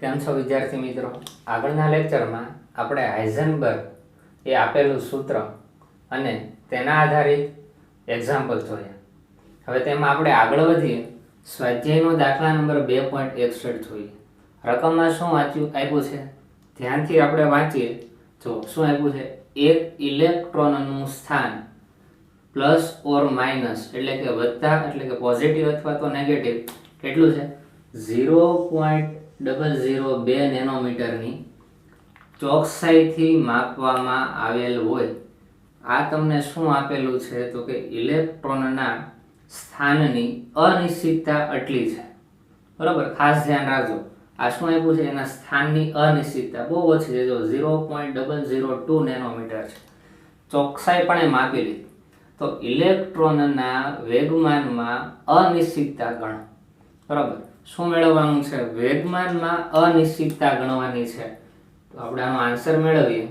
કેમ છો વિદ્યાર્થી મિત્રો? આગળના લેક્ચરમાં આપણે હાઇઝનબર્ગ એ આપેલું સૂત્ર અને તેના આધારિત એક્ઝામ્પલ જોયા. હવે તેમાં આપણે આગળ વધીએ. સ્વાધ્યાયનો દાખલા નંબર 2.61 જોઈએ. રકમમાં શું આપ્યું છે ધ્યાનથી આપણે વાંચીએ. જો શું આપ્યું છે, એક ઇલેક્ટ્રોનનું સ્થાન પ્લસ ઓર માઇનસ એટલે કે વત્તા એટલે કે પોઝિટિવ અથવા તો નેગેટિવ કેટલું છે 0.002 નેનોમીટરની ચોકસાઈથી માપવામાં આવેલ હોય. આ તમને શું આપેલું છે તો કે ઇલેક્ટ્રોનના સ્થાનની અનિશ્ચિતતા આટલી છે. બરાબર, ખાસ ધ્યાન રાખજો. આ શું આપ્યું છે, એના સ્થાનની અનિશ્ચિતતા બહુ ઓછી છે. જો 0.002 નેનોમીટર છે. ચોકસાઈ પણ એ માપી લીધી. તો ઇલેક્ટ્રોનના વેગમાનમાં અનિશ્ચિતતા ગણો. બરાબર, શું મેળવવાનું છે, વેગમાનમાં અનિશ્ચિતતા ગણવાની છે. તો આપણે આનો આન્સર મેળવીએ.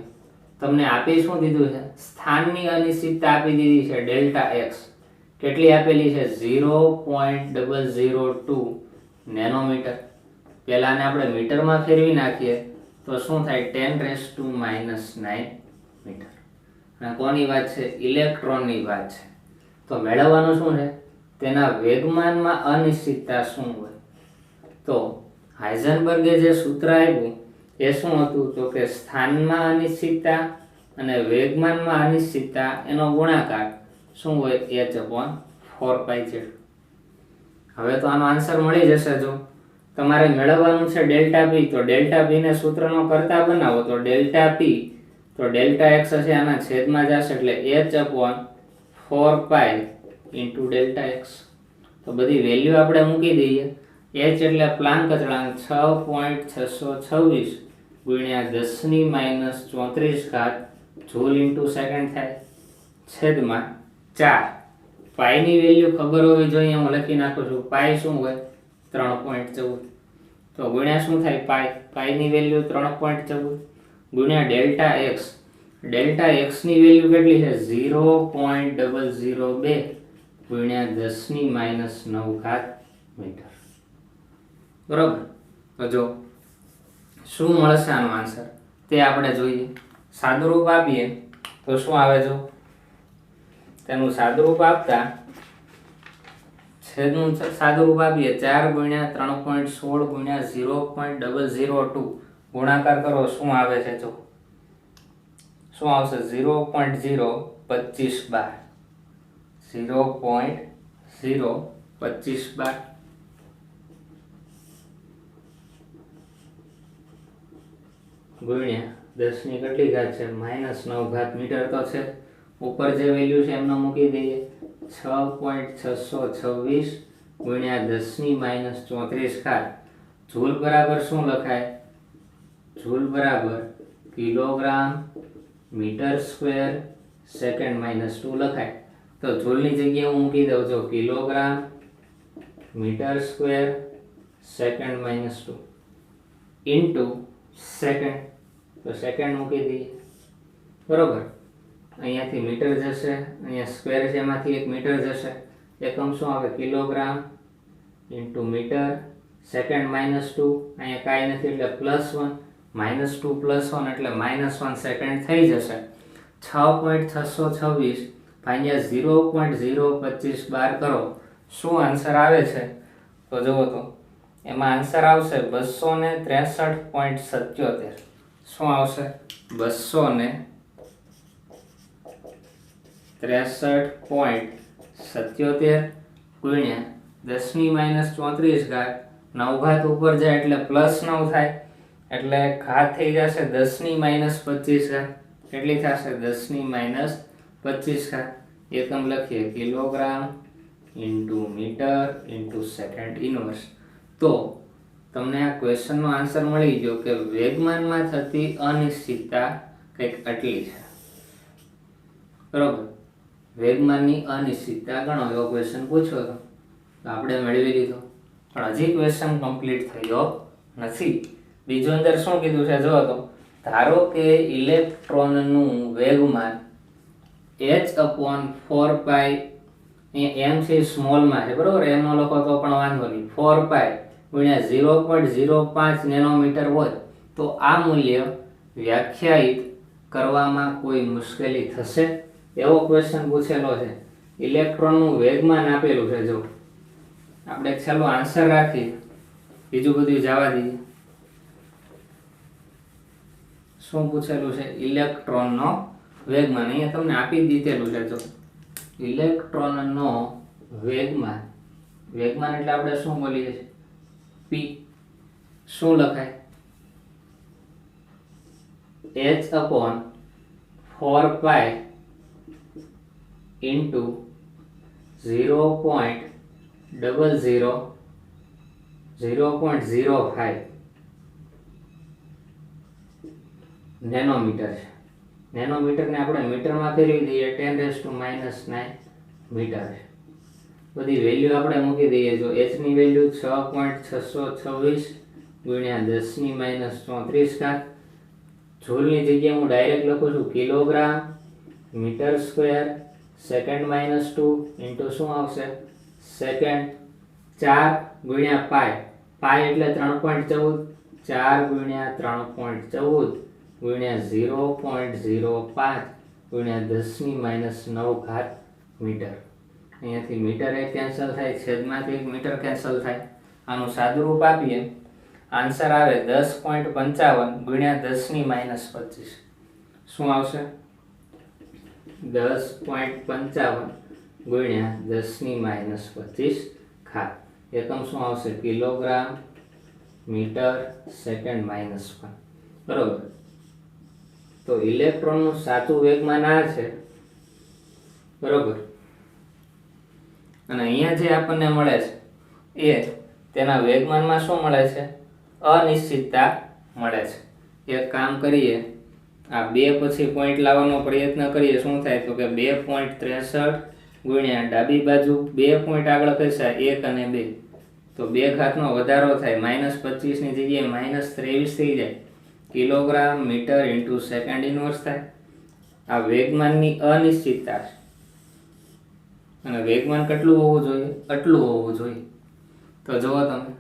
તમને આપી શું દીધું છે, સ્થાનની અનિશ્ચિતતા આપી દીધી છે ડેલ્ટા એક્સ. કેટલી આપેલી છે 0.002 નેનોમીટર. પહેલાને આપણે મીટરમાં ફેરવી નાખીએ તો શું થાય 10⁻⁹ મીટર. અને કોની વાત છે, ઇલેક્ટ્રોનની વાત છે. તો મેળવવાનું શું છે, તેના વેગમાનમાં અનિશ્ચિતતા શું હોય. તો હાઇઝનબર્ગે જે સૂત્ર આપ્યું એ શું હતું તો કે સ્થાનમાં અનિશ્ચિતતા અને વેગમાનમાં અનિશ્ચિતતા એનો ગુણાકાર શું હોય h/4πz. હવે તો આનો આન્સર મળી જશે. જો તમારે મેળવવાનું છે ડેલ્ટા પી, તો ડેલ્ટા પી ને સૂત્રનો કરતા બનાવો તો ડેલ્ટા પી તો ડેલ્ટા એક્સ હશે આના છેદમાં જશે એટલે h/4π ઇન્ટુ ડેલ્ટા એક્સ. તો બધી વેલ્યુ આપણે મૂકી દઈએ. h એટલે પ્લાન્ક અચળાંક 6.626 ગુણ્યા 10⁻34 જૂલ ઇન્ટુ સેકન્ડ થાય છેદમાં 4. પાઈની વેલ્યુ ખબર હોવી જોઈએ. હું લખી નાખું છું પાઈ શું હોય 3.14. તો ગુણ્યા શું થાય પાઈની વેલ્યુ 3.14 ગુણ્યા ડેલ્ટા એક્સ. ડેલ્ટા એક્સની વેલ્યુ કેટલી છે 0.002 ગુણ્યા 10⁻⁹ મીટર. બરોબર, તો જો શું મળશે આનો આન્સર તે આપણે જોઈએ. સાદુરૂપ આપીએ તો શું આવે, જો તેનું સાદુરૂપ આપતા છેદનું સાદુરૂપ આપીએ 4 ગુણ્યા 3.16 ગુણ્યા 0.002 ગુણાકાર કરો શું આવે છે. જો શું આવશે 0.025 બાર 0.025 બાર ગુણ્યા 10 ની કેટલી ઘાત છે -9 મીટર તો છે. ઉપર જે વેલ્યુ છે એમને મૂકી દઈએ 6.626 ગુણ્યા 10⁻⁴ જૂલ બરાબર શું લખાય, જૂલ બરાબર કિલોગ્રામ મીટર સ્ક્વેર સેકન્ડ -2 લખાય. તો જૂલની જગ્યાએ હું મૂકી દઉં છું kilogram metre square second -2 into second. તો સેકન્ડ મૂકી દઈએ. બરોબર, અહીંયાથી મીટર જશે, અહીંયા સ્ક્વેર છે એમાંથી એક મીટર જશે. એકમ શું આવે કિલોગ્રામ ઇન્ટુ મીટર સેકન્ડ -2. અહીંયા કાંઈ નથી એટલે +1 -2 +1 એટલે -1 સેકન્ડ થઈ જશે. 6.626 ભાગ્યા 0.025 બાર કરો શું આન્સર આવે છે. તો જુઓ તો એમાં આન્સર આવશે 263.77. શું આવશે 263.77 ગુણ્યા 10⁻⁴ 9 ઘાત ઉપર જાય એટલે +9 થાય એટલે ઘાત થઈ જશે 10⁻25. કેટલી થશે 10⁻25. એકમ લખીએ kilogram into metre into second inverse. તો તમને આ ક્વેશ્ચનનો આન્સર મળી ગયો કે વેગમાનમાં થતી અનિશ્ચિતતા કંઈક આટલી છે. બરોબર, વેગમાનની અનિશ્ચિતતા ગણો એવો ક્વેશ્ચન પૂછ્યો હતો તો આપણે મેળવી લીધો. પણ હજી ક્વેશ્ચન કમ્પ્લીટ થયો નથી. બીજું અંદર શું કીધું છે જો તો ધારો કે ઇલેક્ટ્રોનનું વેગમાન h/4π એમ છે સ્મોલમાં છે. બરોબર, એમ નો લખો તો પણ વાંધો નહીં. 4π ગુણ્યા 0.05 નેનોમીટર હોય તો આ મૂલ્ય વ્યાખ્યાયિત કરવામાં કોઈ મુશ્કેલી થશે? એવો ક્વેશ્ચન પૂછેલો છે. ઇલેક્ટ્રોનનું વેગમાન આપેલું છે. જો આપણે છેલ્લો આન્સર રાખીએ, બીજું બધું જવા દઈએ. શું પૂછેલું છે? ઇલેક્ટ્રોનનો વેગમાન. અહીંયા તમને આપી દીધેલું છે. જો ઇલેક્ટ્રોનનો વેગમાન, વેગમાન એટલે આપણે શું બોલીએ છીએ? પી. શું લખાય? h/4π into 0.0005 નેનોમીટર છે. નેનોમીટરને આપણે મીટરમાં ફેરવી દઈએ 10⁻⁹ મીટર છે. બધી વેલ્યુ આપણે મૂકી દઈએ. જો h ની વેલ્યુ 6.626 ગુણ્યા 10⁻34. જૂલની જગ્યાએ હું ડાયરેક્ટ લખું છું kilogram metre square second -2 into શું આવશે? સેકન્ડ. 4 ગુણ્યા પાય. પાય એટલે 3.14. 4 ગુણ્યા 3.14 ગુણ્યા 0.05 ગુણ્યા 10⁻⁹ મીટર. અહીંયાથી મીટર એક કેન્સલ થાય, છેદમાંથી એક મીટર કેન્સલ થાય. આનું સાદુરૂપ આપીએ, આન્સર આવે 10.55 ગુણ્યા 10⁻⁻25. શું આવશે? 10.55 ગુણ્યા 10⁻⁻25. એકમ શું આવશે? Kilogram metre second -1. બરોબર. તો ઇલેક્ટ્રોનનું સાચું વેગમાન આ છે. બરોબર. અને અહીંયા જે આપણને મળે છે એ તેના વેગમાનમાં શું મળે છે? અનિશ્ચિતતા મળે છે. એક કામ કરીએ, આ બે પછી પોઈન્ટ લાવવાનો પ્રયત્ન કરીએ. શું થાય? તો કે 2.63 ગુણ્યા ડાબી બાજુ 2 પોઈન્ટ આગળ ખસ્યા 1 અને 2, તો 2 ઘાતનો વધારો થાય. -25 ની જગ્યાએ -23 થઈ જાય. Kilogram metre into second inverse થાય. આ વેગમાનની અનિશ્ચિતતા છે. અને વેગમાન કેટલું હોવું જોઈએ? આટલું હોવું જોઈએ. તો જુઓ તમે,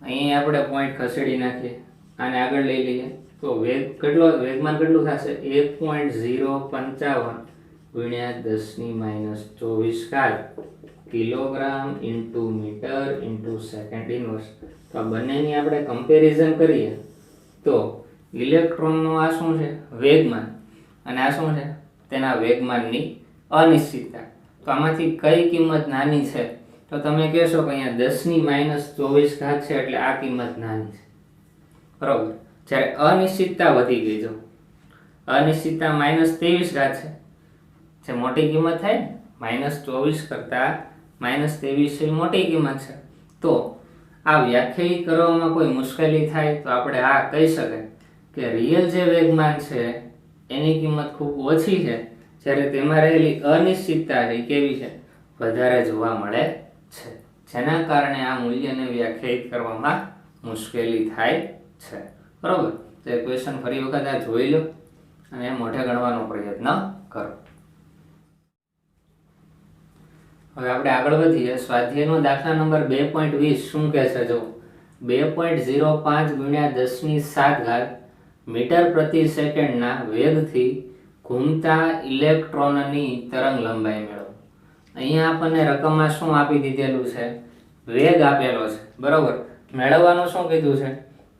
અહીં આપણે પોઈન્ટ ખસેડી નાખીએ, આને આગળ લઈ લઈએ તો વેગમાન કેટલું થશે? 1.055 ગુણ્યા 10⁻24 kilogram into metre into second inverse. તો આ બંનેની આપણે કમ્પેરિઝન કરીએ તો ઇલેક્ટ્રોનનો આ શું છે? વેગમાન. અને આ શું છે? તેના વેગમાનની અનિશ્ચિતતા. તો આમાંથી કઈ કિંમત નાની છે? તો તમે કહેશો કે અહીંયા 10⁻⁻24 છે એટલે આ કિંમત નાની છે. બરોબર. જ્યારે અનિશ્ચિતતા વધી ગઈ, જો અનિશ્ચિતતા -23 છે, જે મોટી કિંમત થાય ને, -24 કરતા -23 મોટી કિંમત છે. તો આ વ્યાખ્યાયિત કરવામાં કોઈ મુશ્કેલી થાય તો આપણે આ કહી શકાય કે રિયલ જે વેગમાન છે એની કિંમત ખૂબ ઓછી છે, જ્યારે તેમાં રહેલી અનિશ્ચિતતા છે કેવી છે? વધારે જોવા મળે છે, જેના કારણે આ મૂલ્યને વ્યાખ્યાયિત કરવામાં મુશ્કેલી થાય છે. બરોબર. તો એ ક્વેશ્ચન ફરી વખત આ જોઈ લો અને મોઢે ગણવાનો પ્રયત્ન કરો. હવે આપણે આગળ વધીએ. સ્વાધ્યાયનો દાખલા નંબર 2.20 શું કહે છે? જો 2.05 ગુણ્યા 10⁷ મીટર પ્રતિ સેકન્ડના વેગથી ઘૂમતા ઇલેક્ટ્રોનની તરંગ લંબાઈ મેળવો. અહીંયા આપણને રકમમાં શું આપી દીધેલું છે? વેગ આપેલો છે. બરોબર. મેળવવાનું શું કીધું છે?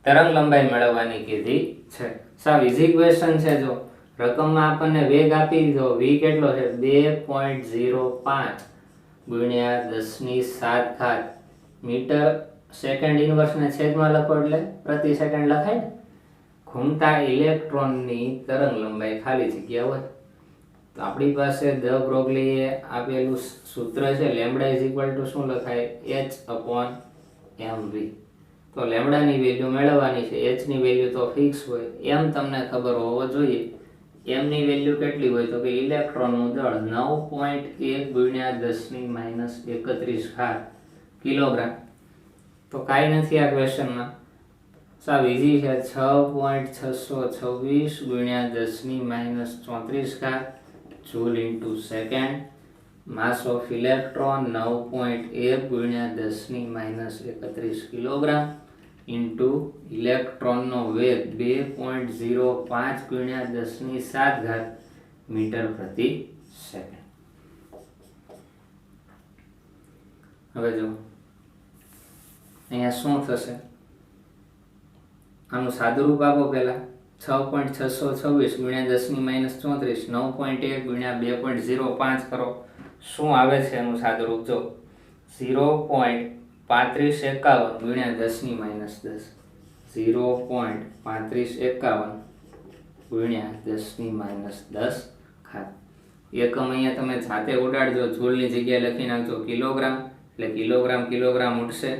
તરંગ લંબાઈ મેળવવાની કીધી છે. સાવ ઈઝી ક્વેશ્ચન છે. જો રકમમાં આપણને વેગ આપી દીધો, v કેટલો છે? 2.05 ગુણ્યા 10⁷ મીટર સેકન્ડ ઇનવર્સને છેદમાં લખો એટલે પ્રતિ સેકન્ડ લખાય ને. ઘૂમતા ઇલેક્ટ્રોનની તરંગ લંબાઈ ખાલી જગ્યા હોય તો આપણી પાસે ધ બ્રોગલીએ આપેલું સૂત્ર છે લેમ્બડા શું લખાય? h/mv. તો લેમ્બડાની વેલ્યુ મેળવવાની છે. h ની વેલ્યુ તો ફિક્સ હોય, એમ તમને ખબર હોવો જોઈએ. m ની વેલ્યુ કેટલી હોય? તો કે ઇલેક્ટ્રોનનું દળ 9.1 ગુણ્યા 10⁻31 કિલોગ્રામ. તો કાંઈ નથી આ ક્વેશ્ચનમાં, સાવ ઈઝી છે. 6.626 ગુણ્યા 10⁻34 joule into second mass of electron 9.1 ગુણ્યા 10⁻³ કિલોગ્રામ ઇન્ટુ ઇલેક્ટ્રોનનો વેગ 2.05 ગુણ્યા 10⁷ મીટર પ્રતિ સેકન્ડ. હવે જો અહીંયા શું થશે, આનું સાદુરૂપ આપો પહેલા. 6.626 ગુણ્યા 10⁻34 9.1 ગુણ્યા 2.05 કરો. શું આવે છે એનું સાદુરૂપ? જો 0.3551 ગુણ્યા 10⁻10 0.3551 ગુણ્યા 10⁻10 ઘાત. એકમ અહીંયા તમે જાતે ઉડાડજો, જૂલની જગ્યાએ લખી નાખજો કિલોગ્રામ, એટલે કિલોગ્રામ કિલોગ્રામ ઉડશે.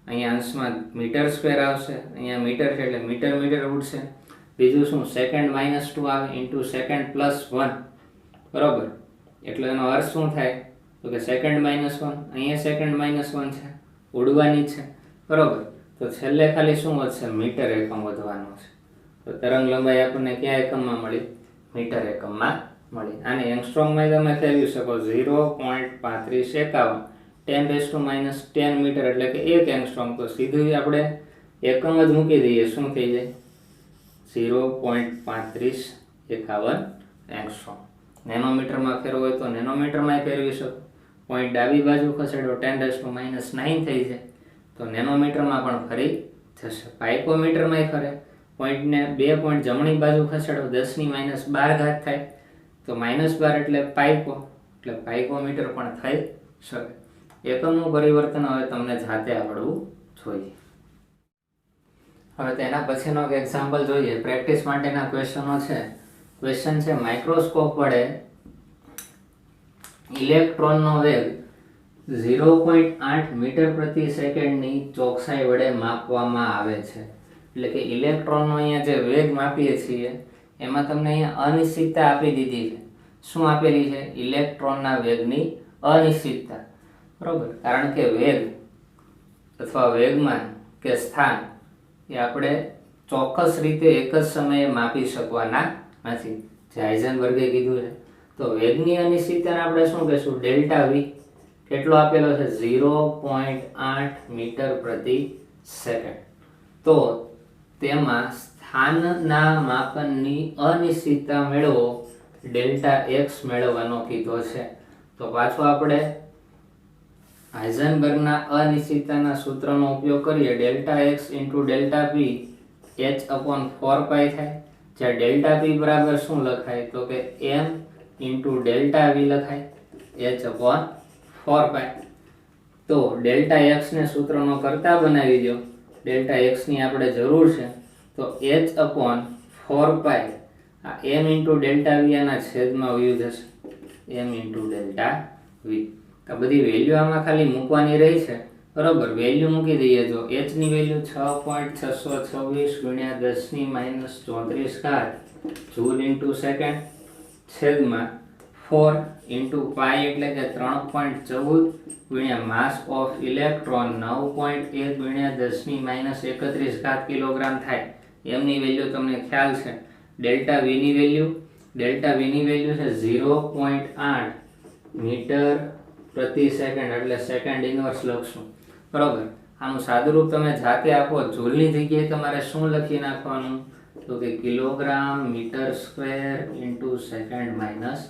અહીંયા અંશમાં મીટર સ્ક્વેર આવશે, અહીંયા મીટર છે એટલે મીટર મીટર ઉડશે. બીજું શું, સેકન્ડ -2 આવે ઇન્ટુ સેકન્ડ +1, બરોબર. એટલે એનો અર્થ શું થાય તો કે સેકન્ડ -1, અહીંયા સેકન્ડ -1 છે, ઉડવાની છે, બરોબર. તો છેલ્લે ખાલી શું વધશે, મીટર એકમ વધવાનો છે. તો તરંગ લંબાઈ આપણને કયા એકમમાં મળી? મીટર એકમમાં મળી. આને એંગસ્ટ્રોમમાં તમે ફેરવી શકો. 0.3551 10⁻10 મીટર એટલે કે 1 એંગસ્ટ્રોમ. તો સીધું આપણે એકમ જ મૂકી દઈએ, શું થઈ જાય? 0.3551 એંગસ્ટ્રોમ. નેનોમીટરમાં ફેરવો હોય તો નેનોમીટરમાં ફેરવી શકો. પોઈન્ટ ડાબી બાજુ ખસેડો 10⁻9 થઈ જાય તો નેનોમીટરમાં પણ ફરી જશે. પાઇકોમીટરમાં ફરે, પોઈન્ટને 2 પોઈન્ટ જમણી બાજુ ખસેડો 10⁻12 થાય તો -12 એટલે પાઇકો, એટલે પાઇકોમીટર પણ થઈ શકે. એકમનું પરિવર્તન હવે તમને જાતે આવડવું જોઈએ. હવે તેના પછીનો એક એક્ઝામ્પલ જોઈએ. પ્રેક્ટિસ માટેના ક્વેશ્ચનો છે. ક્વેશ્ચન છે, માઇક્રોસ્કોપ વડે ઇલેક્ટ્રોનનો વેગ 0.8 મીટર પ્રતિ સેકન્ડની ચોકસાઈ વડે માપવામાં આવે છે. એટલે કે ઇલેક્ટ્રોનનો અહીંયા જે વેગ માપીએ છીએ એમાં તમને અહીંયા અનિશ્ચિતતા આપી દીધી છે. શું આપેલી છે? ઇલેક્ટ્રોનના વેગની અનિશ્ચિતતા, બરોબર. કારણ કે વેગ અથવા વેગમાન કે સ્થાન એ આપણે ચોક્કસ રીતે એક જ સમયે માપી શકવાના નથી, જે હાઇઝનબર્ગે કીધું છે. તો વેગની અનિશ્ચિતતાને આપણે શું કહીશું? Delta V. કેટલો આપેલો છે? 0.8 મીટર પ્રતિ સેકન્ડ. તો તેમાં સ્થાનના માપનની અનિશ્ચિતતા મેળવો, ડેલ્ટા એક્સ મેળવવાનો કીધો છે. તો પાછો આપણે હાઇઝનબર્ગના અનિશ્ચિતતાના સૂત્રનો ઉપયોગ કરીએ. ડેલ્ટા એક્સ ઇન્ટુ ડેલ્ટા પી h/4π થાય. જ્યાં ડેલ્ટા પી બરાબર શું લખાય તો કે m ઇન્ટુ ડેલ્ટા વી લખાય, h/4π. તો ડેલ્ટા એક્સ ને સૂત્રનો કરતા બનાવી દો. ડેલ્ટા એક્સ ની આપણે જરૂર છે તો h/4π આ m ઇન્ટુ ડેલ્ટા વી આના છેદમાં વયું જશે, m ઇન્ટુ ડેલ્ટા વી. આ બધી વેલ્યુ આમાં ખાલી મૂકવાની રહી છે, બરોબર. વેલ્યુ મૂકી દઈએ. જો h ની વેલ્યુ 6.626 ગુણ્યા 10⁻34 જૂલ ઇન્ટુ સેકન્ડ છેદમાં 4 ઇન્ટુ પાઈ એટલે કે 3.14 ગુણ્યા માસ ઓફ ઇલેક્ટ્રોન 9.1 ગુણ્યા 10⁻31 કિલોગ્રામ થાય. એમની વેલ્યુ તમને ખ્યાલ છે. ડેલ્ટા વી ની વેલ્યુ છે 0.8 મીટર પ્રતિ સેકન્ડ, એટલે સેકન્ડ ઇનવર્સ લખશું, બરોબર. આનું સાદુરૂપ તમે જાતે આપો. જૂલની જગ્યાએ તમારે શું લખી નાખવાનું તો કે kilogram metre square into second -2,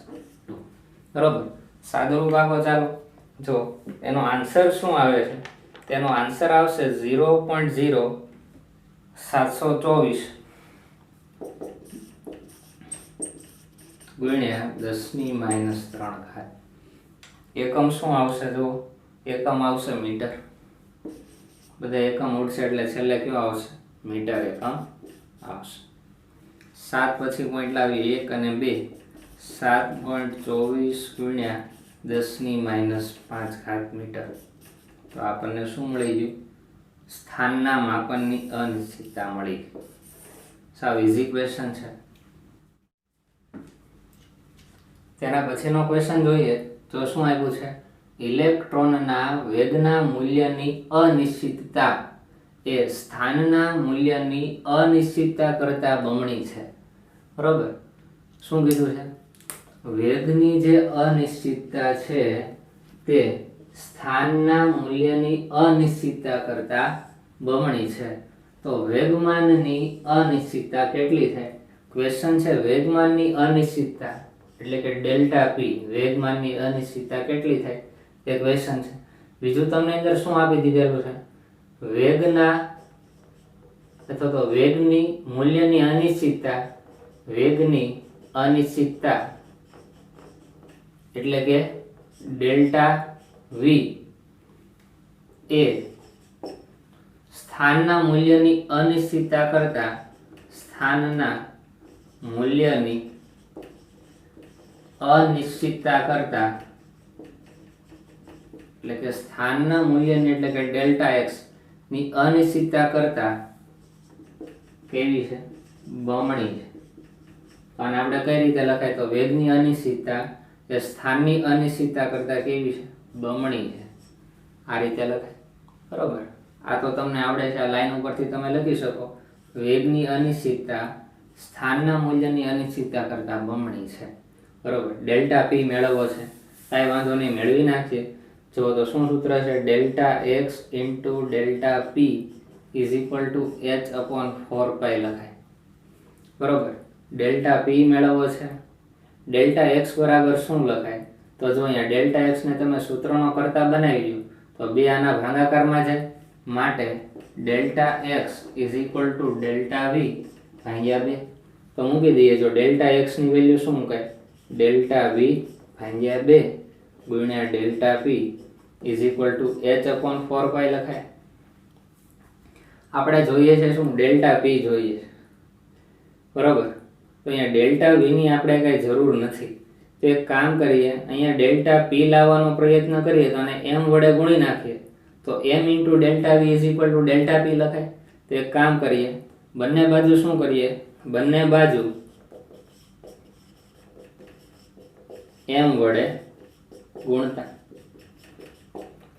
બરોબર. સાદુરૂપ આપો. ચાલો જો એનો આન્સર શું આવે છે. તેનો આન્સર આવશે 0.0724 ગુણ્યા 10⁻3. એકમ શું આવશે? જો એકમ આવશે મીટર. બધા એકમ ઉડશે એટલે છેલ્લે કયો આવશે? મીટર એકમ આવશે. 7 પછી પોઈન્ટ લાવી 1 અને 2, 7.24 ગુણ્યા 10⁻5 મીટર. તો આપણને શું મળી ગયું? સ્થાનના માપનની અનિશ્ચિતતા મળી. સાવ ઇઝી ક્વેશ્ચન છે. તેના પછીનો ક્વેશ્ચન જોઈએ તો શું આપ્યું છે? ઇલેક્ટ્રોનના વેગના મૂલ્યની અનિશ્ચિતતા એ સ્થાનના મૂલ્યની અનિશ્ચિતતા કરતાં બમણી છે, બરોબર. શું કીધું છે? વેગની જે અનિશ્ચિતતા છે તે સ્થાનના મૂલ્યની અનિશ્ચિતતા કરતા બમણી છે. તો વેગમાનની અનિશ્ચિતતા કેટલી થાય? ક્વેશ્ચન છે વેગમાનની અનિશ્ચિતતા એટલે કે ડેલ્ટા પી, વેગમાનની અનિશ્ચિતતા કેટલી થાય તે ક્વેશ્ચન છે. બીજું તમને અંદર શું આપી દીધેલું છે? વેગના અથવા તો વેગની મૂલ્યની અનિશ્ચિતતા, વેગની અનિશ્ચિતતા એટલે કે ડેલ્ટા વી એ સ્થાનના મૂલ્યની અનિશ્ચિતતા કરતા સ્થાનના મૂલ્યની અનિશ્ચિતતા કરતા એટલે કે સ્થાનના મૂલ્યની એટલે કે ડેલ્ટા એક્સ ની અનિશ્ચિતતા કરતા કેવી છે? બમણી છે. અને આપણે કઈ રીતે લખાય? તો વેગની અનિશ્ચિતતા એ સ્થાનની અનિશ્ચિતતા કરતા કેવી છે? બમણી છે. આ રીતે લખાય. બરોબર. આ તો તમને આવડે છે. આ લાઈન ઉપરથી તમે લખી શકો વેગની અનિશ્ચિતતા સ્થાનના મૂલ્યની અનિશ્ચિતતા કરતા બમણી છે. બરોબર. ડેલ્ટા પી મેળવવો છે, કાંઈ વાંધો નહીં, મેળવી નાખીએ. જો તો શું સૂત્ર છે? Delta x into delta P is equal two H upon 4 પાઈ લખાય. બરોબર. ડેલ્ટા પી મેળવવો છે. ડેલ્ટા એક્સ બરાબર શું લખાય? તો જો અહીંયા ડેલ્ટા એક્સ ને તમે સૂત્રનો કરતા બનાવી લો તો બે આના ભાગાકારમાં જાય, માટે delta X is equal to delta V ભાગ્યા 2. તો મૂકી દઈએ. જો ડેલ્ટા એક્સ ની વેલ્યુ શું મુકાય? ડેલ્ટા વી ભાગ્યા 2 ગુણ્યા delta P is equal two H upon 4 પાઈ લખાય. આપણે જોઈએ છે શું? ડેલ્ટા પી જોઈએ છે. બરોબર. તો અહીંયા ડેલ્ટા વી ની આપણે કઈ જરૂર નથી. તો એક કામ કરીએ, અહીંયા ડેલ્ટા પી લાવવાનો પ્રયત્ન કરીએ તો આને m વડે ગુણી નાખીએ તો m into delta V is equal to delta P લખાય. તો એક કામ કરીએ, બંને બાજુ શું કરીએ? બંને બાજુ m વડે ગુણતા.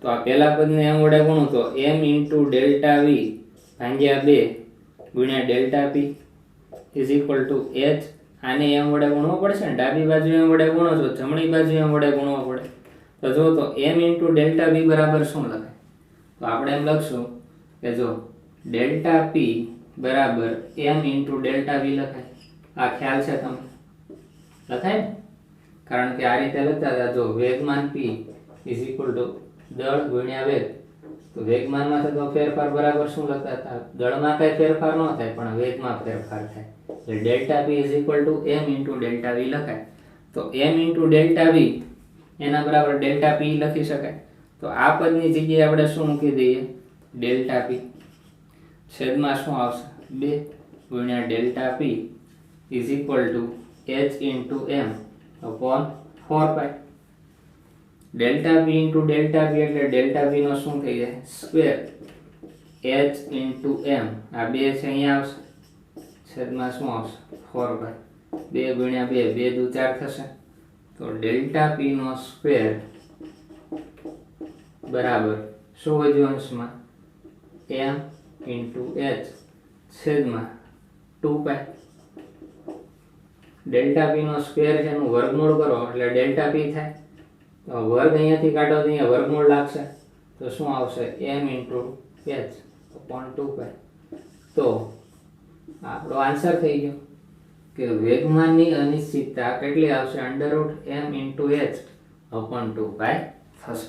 તો આ પહેલા પદને m વડે ગુણું તો m ઇન્ટુ ડેલ્ટા વી ભાગ્યા 2 ગુણ્યા delta P is equal two h. આને m વડે ગુણવો પડશે ને, ડાબી બાજુ m વડે ગુણો છો, જમણી બાજુ m વડે ગુણવો પડે. તો જો તો m ઇન્ટુ ડેલ્ટા વી બરાબર શું લખાય? તો આપણે એમ લખશું કે જો ડેલ્ટા પી બરાબર m ઇન્ટુ ડેલ્ટા વી લખાય. આ ખ્યાલ છે તમને? લખાય ને? કારણ કે આ રીતે લખતા હતા. જો વેગમાન p ઇઝ ઇક્વલ ટુ દળ ગુણ્યા વેગ. તો વેગમાનમાં થતો ફેરફાર બરાબર શું લખતા હતા? દળમાં કઈ ફેરફાર ન થાય પણ વેગમાં ફેરફાર થાય. એટલે delta p is equal to m into delta V લખાય. તો m ઇન્ટુ ડેલ્ટા વી એના બરાબર ડેલ્ટા p લખી શકાય. તો આ પદની જગ્યાએ આપણે શું મૂકી દઈએ? ડેલ્ટા p છેદમાં શું આવશે? 2 ગુણ્યા delta p is equal two h into m upon 4 pi. Delta p into delta p એટલે ડેલ્ટા p નો શું થઈ જાય? Square h into m. આ 2 છે અહીંયા આવશે, છેદમાં શું આવશે? 4 પાઈ. 2 ગુણ્યા 2 2 દુ 4 થશે. તો ડેલ્ટા p નો સ્ક્વેર બરાબર શું વધ્યું અંશમાં? m ઇન્ટુ h છેદમાં 2 પાઈ. ડેલ્ટા p નો સ્ક્વેર છે એનું વર્ગમૂળ કરો એટલે ડેલ્ટા p થાય. તો વર્ગ અહીંયાથી કાઢો તો અહીંયા વર્ગમૂળ લાગશે. તો શું આવશે? m ઇન્ટુ h અપોન 2 પાઈ. તો આપણો આન્સર થઈ ગયો કે વેગમાનની અનિશ્ચિતતા કેટલી આવશે? Under root m into h upon 2 પાઈ થશે.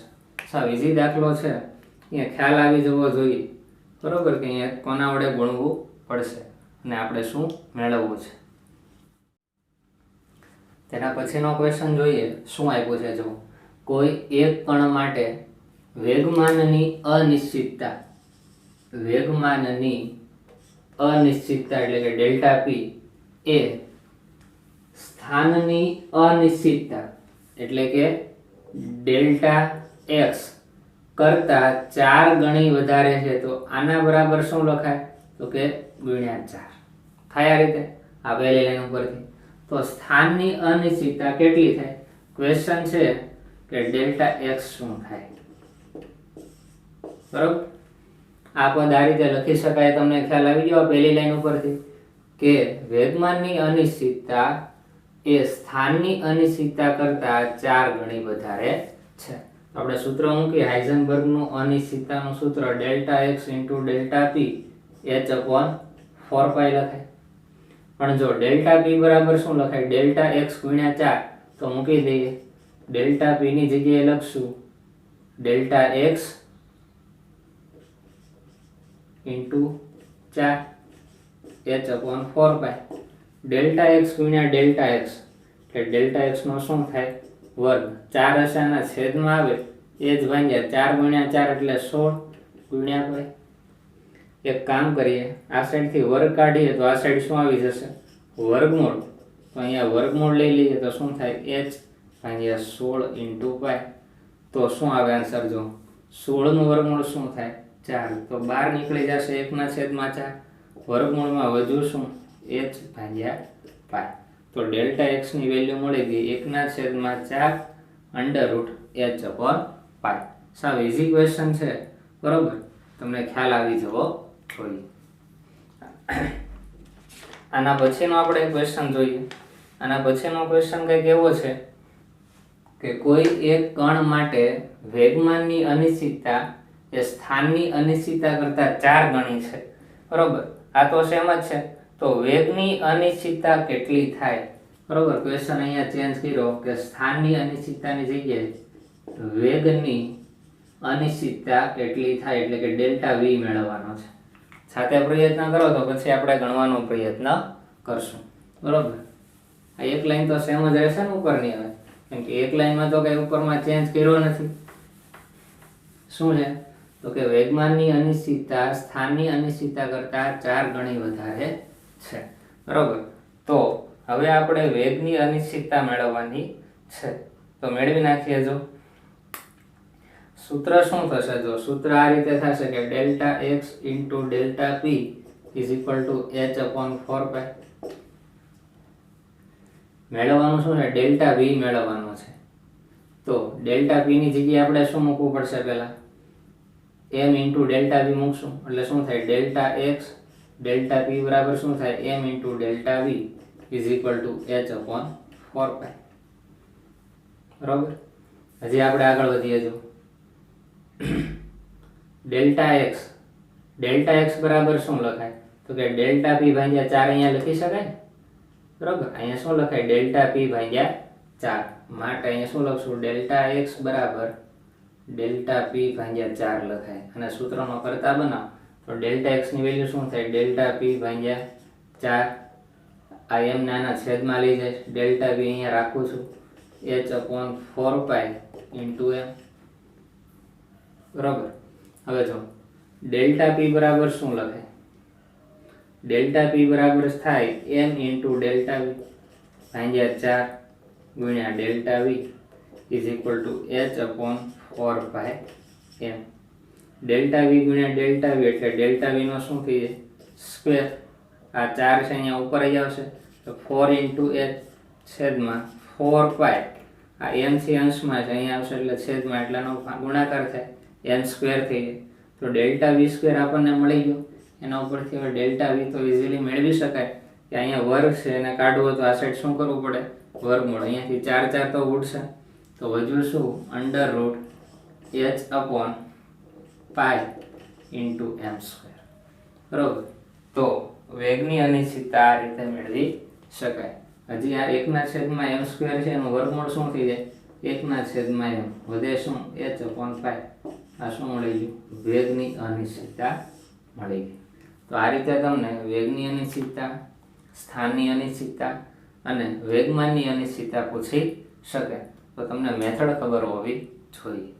સાવ ઇઝી દાખલો છે. અહીંયા ખ્યાલ આવી જવો જોઈએ. બરોબર કે અહીંયા કોના વડે ગુણવું પડશે અને આપણે શું મેળવવું છે. તેના પછીનો ક્વેશ્ચન જોઈએ. શું આપ્યું છે? જો કોઈ એક કણ માટે વેગમાનની અનિશ્ચિતતા, વેગમાનની અનિશ્ચિતતા એટલે કે ડેલ્ટા પી એ સ્થાનની અનિશ્ચિતતા એટલે કે ડેલ્ટા એક્સ કરતા 4 ગણી વધારે છે. તો આના બરાબર શું લખાય? તો કે ગુણ્યા 4 થાય. આ રીતે આ પહેલી લાઈન ઉપરથી. તો સ્થાનની અનિશ્ચિતતા કેટલી થાય? ક્વેશ્ચન છે કે ડેલ્ટા એક્સ શું થાય? બરોબર. આ પદ આ રીતે લખી શકાય. તમને ખ્યાલ આવી ગયો પહેલી લાઈન ઉપરથી કે વેગમાનની અનિશ્ચિતતા એ સ્થાનની અનિશ્ચિતતા કરતા 4 ગણી વધારે છે. આપણે સૂત્ર મૂકીએ હાઇઝનબર્ગનું અનિશ્ચિતતાનું સૂત્ર ડેલ્ટા એક્સ ઇન્ટુ ડેલ્ટા પી h અપોન 4 પાઈ લખાય. પણ જો ડેલ્ટા પી બરાબર શું લખાય? ડેલ્ટા એક્સ ગુણ્યા 4. તો મૂકી દઈએ ડેલ્ટા પી ની જગ્યાએ લખશું delta x into 4 h upon 4 પાઈ. ડેલ્ટા એક્સ ગુણ્યા ડેલ્ટા એક્સ એટલે ડેલ્ટા એક્સ નો શું થાય? વર્ગ. 4 હશે આના છેદમાં આવે એ જ ભાગ્યા 4 ગુણ્યા 4 એટલે 16 ગુણ્યા પાઈ. એક કામ કરીએ, આ સાઈડ થી વર્ગ કાઢીએ તો આ સાઈડ શું આવી જશે? વર્ગમૂળ. તો અહીંયા વર્ગમૂળ લઈ લઈએ તો શું થાય? h ભાગ્યા 16 ઇન્ટુ પાઈ. તો શું આવે આન્સર? જો 16 નું વર્ગમૂળ શું થાય? 4. તો 12 નીકળી જશે 1/4. વર્ગમૂળમાં વધુ શું? h ભાગ્યા પાઈ. તો ડેલ્ટા એક્સ ની વેલ્યુ મળી ગઈ 1/4 અંડર રૂટ h અપોન પાઈ. સાવ ઇઝી ક્વેશ્ચન છે, બરોબર? તમને ખ્યાલ આવી જવો જોઈએ. આના પછીનો આપણે ક્વેશ્ચન જોઈએ. આના પછીનો ક્વેશ્ચન કંઈક એવો છે કે કોઈ એક કણ માટે વેગમાનની અનિશ્ચિતતા એ સ્થાનની અનિશ્ચિતતા કરતા 4 ગણી છે, બરોબર? આ તો સેમ જ છે. તો વેગની અનિશ્ચિતતા કેટલી થાય? બરોબર, ક્વેશ્ચન અહીંયા ચેન્જ કર્યો કે સ્થાનની અનિશ્ચિતતાની જગ્યાએ વેગની અનિશ્ચિતતા કેટલી થાય એટલે કે ડેલ્ટા v મેળવવાનો છે. સાથે પ્રયત્ન કરો તો પછી આપણે ગણવાનો પ્રયત્ન કરશું, બરોબર? આ એક લાઈન તો સેમ જ રહેશે ને ઉપરની. હવે કેમ કે એક લાઈનમાં તો કઈ ઉપરમાં ચેન્જ કર્યો નથી. શું છે? તો કે વેગમાનની અનિશ્ચિતતા સ્થાનની અનિશ્ચિતતા કરતા 4 ગણી વધારે છે, બરોબર? તો હવે આપણે વેગની અનિશ્ચિતતા મેળવવાની છે. તો મેળવી નાખીએ. જો સૂત્ર શું થશે? જો સૂત્ર આ રીતે થશે કે delta x into delta P is equal two h upon 4 પાઈ. મેળવવાનું શું છે? ડેલ્ટા v મેળવવાનો છે. તો ડેલ્ટા પી ની જગ્યાએ આપણે શું મૂકવું પડશે? પહેલા m ઇન્ટુ ડેલ્ટા v મૂકશું એટલે શું થાય? ડેલ્ટા એક્સ ડેલ્ટા પી બરાબર શું થાય? m into delta v is equal two h upon 4 પાઈ. બરોબર? હજી આપણે આગળ વધીએ. જો ડેલ્ટા એક્સ બરાબર શું લખાય? તો કે ડેલ્ટા પી ભાગ્યા 4 અહીંયા લખી શકાય ને, બરોબર? અહીંયા શું લખાય? ડેલ્ટા પી ભાગ્યા 4. માટે અહીંયા શું લખશું? ડેલ્ટા એક્સ બરાબર ડેલ્ટા પી ભાગ્યા 4 લખાય. અને સૂત્રનો કરતા બનાવો તો ડેલ્ટા એક્સ ની વેલ્યુ શું થાય? ડેલ્ટા પી ભાગ્યા 4. આ m નાના છેદમાં લઈ જાય. ડેલ્ટા પી અહીંયા રાખું છું h અપોન 4 પાઈ ઇન્ટુ m, બરોબર? હવે જો ડેલ્ટા પી બરાબર શું લખાય? ડેલ્ટા પી બરાબર થાય m ઇન્ટુ ડેલ્ટા v ભાગ્યા 4 ગુણ્યા delta v is equal two h upon 4 pi m. Delta v ગુણ્યા ડેલ્ટા v એટલે ડેલ્ટા v નો શું થઈ જાય? સ્ક્વેર. આ 4 છે અહીંયા ઉપર જ આવશે તો 4 ઇન્ટુ h છેદમાં 4 પાઈ. આ m થી અંશમાં છે, અહીંયા આવશે એટલે છેદમાં એટલાનો ગુણાકાર થાય, n સ્ક્વેર થઈ જાય. તો ડેલ્ટા v સ્ક્વેર આપણને મળી ગયો. એના ઉપરથી હવે ડેલ્ટા v તો ઇઝીલી મેળવી શકાય કે અહીંયા વર્ગ છે એને કાઢવો તો આ સાઈડ શું કરવું પડે? વર્ગમૂળ. અહીંયાથી 4 તો ઉડશે તો વધ્યું શું? અંડર રૂટ h અપોન પાઈ ઇન્ટુ m સ્ક્વેર, બરોબર? તો વેગની અનિશ્ચિતતા આ રીતે મેળવી શકાય. હજી આ 1/m સ્ક્વેર છે એનું વર્ગમૂળ શું થઈ જાય? 1/m. વધે શું? h અપોન પાઈ. આ શું મળી ગયું? વેગની અનિશ્ચિતતા મળી ગઈ. તો આ રીતે તમને વેગની અનિશ્ચિતતા, સ્થાનની અનિશ્ચિતતા અને વેગમાનની અનિશ્ચિતતા પૂછી શકે. તો તમને મેથડ ખબર હોવી જોઈએ.